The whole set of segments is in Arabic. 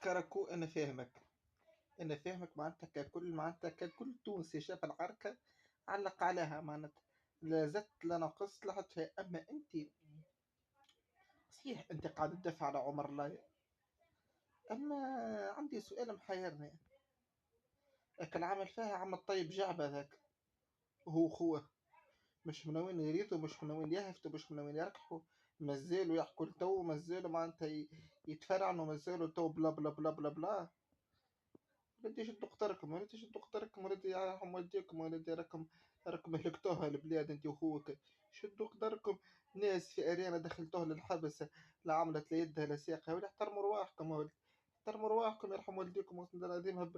كراكو انا فاهمك معناتها ككل تونسي شاف العركه علق عليها معناتها لا زدت لا نقصت لا حتى شيء. اما انت صحيح انت قاعد تدافع على عمر لاي، اما عندي سؤال محيرني. كان عامل فيها عم الطيب جعبه ذاك، هو خوه مش من وين يريدوا، مش من وين يهفتوا، مش من وين يركحوا، مازالوا يحكوا التو، مازالوا معناتها يتفرعنوا، مازالوا تو بلا بلا بلا بلا بلا. ولدي شدوا قطركم، ولدي شدوا قطركم، ولدي يا حم والديكم، ولدي راكم هلكتوها البلاد انت وخوك. شدوا قدركم. ناس في اريانا دخلتوها للحبس، لا عملت لا يدها لا ساقها، ولا احترموا رواحكم يا ولد. احترموا رواحكم يرحم والديكم، وسند العظيم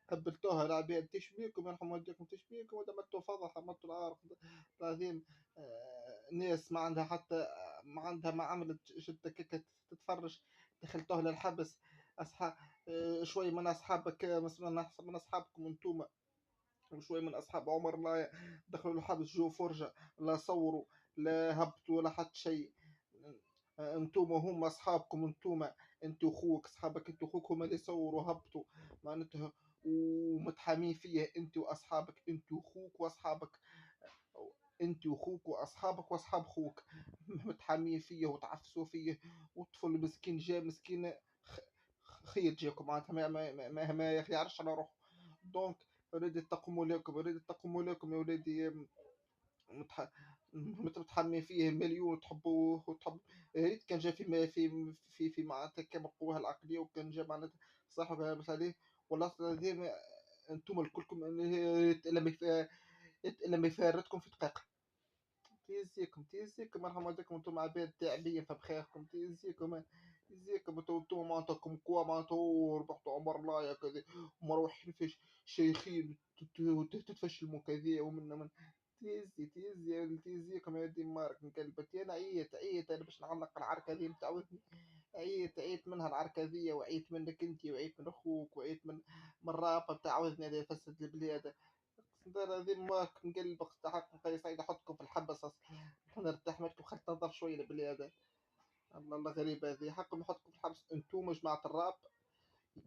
هبلتوها العباد تشبيكم يرحم والديكم تشبيكم، ودمرتوا فضحة مطوا العارف العظيم. ناس ما عندها حتى ما عندها ما عملت شتى كيكة تتفرج، دخلتوها للحبس. أصحاب شوي من أصحابك مثلا من أصحابكم أنتم، وشوي من أصحاب عمر لا دخلوا الحبس جو فرجة، لا صوروا لا هبطوا ولا حتى شيء. انتم هم اصحابكم، انت وخوك اصحابك، انت وخوك هم اللي صوروا هبطوا معناتها، ومتحامين فيها انت واصحابك، انت وخوك واصحابك، انت وخوك واصحابك واصحاب خوك متحامين فيه وتعفسوا فيه. وطفل مسكين جا مسكين خير جاكم معناتها ما يعرفش على روحه. دونك وليدي تقوموا لكم، وليدي تقوموا لكم يا وليدي. متح... متحمي فيه مليون تحبوه وتحب. يا ريت كان جا في معناتها كما قواه العقلية، وكان جا معناتها صاحب بس عليه. والله العظيم انتم الكلكم لما يفارتكم في دقيقة. تيزيكم ارحم والديكم، انتم عباد تعبين في بخيركم، تيزيكم انتم معناتكم قوة معناتها ربحتوا عمر لايا كذا، ومروحين في شيخين تتفشلوا كذا ومن تيزي يا ولد، تيزيكم يا دي مارك من قلبتي. انا عييت انا باش نعلق العركة ذي متعودني. عييت منها العركة ذي، وعيت منك انت، وعيت من اخوك، وعيت من رابة بتعودني هذا يفسد البلاد. اقسم هذه ماك من قلبك استحق نقي سعيد احطكم في الحبس اصلا. نرتاح منكم خلت نظر شويه البلاد. الله الله غريب هذه حقهم يحطكم في الحبس انتم جماعه الراب.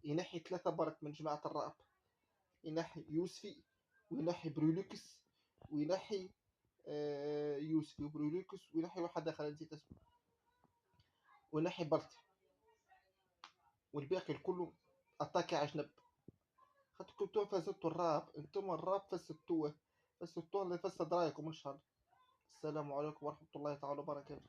ينحي ثلاثه برك من جماعه الراب، ينحي يوسفي، وينحي برولوكس، وينحي يوسفي وبرولوكس، وينحي واحد اخر نسيت اسمه، وينحي بلطي، والباقي الكل اتاكي على جنب. خاطر كنتم فسدتوا الراب، انتم الراب فسدتوه اللي فسد رايكم ان شاء الله. السلام عليكم ورحمه الله تعالى وبركاته.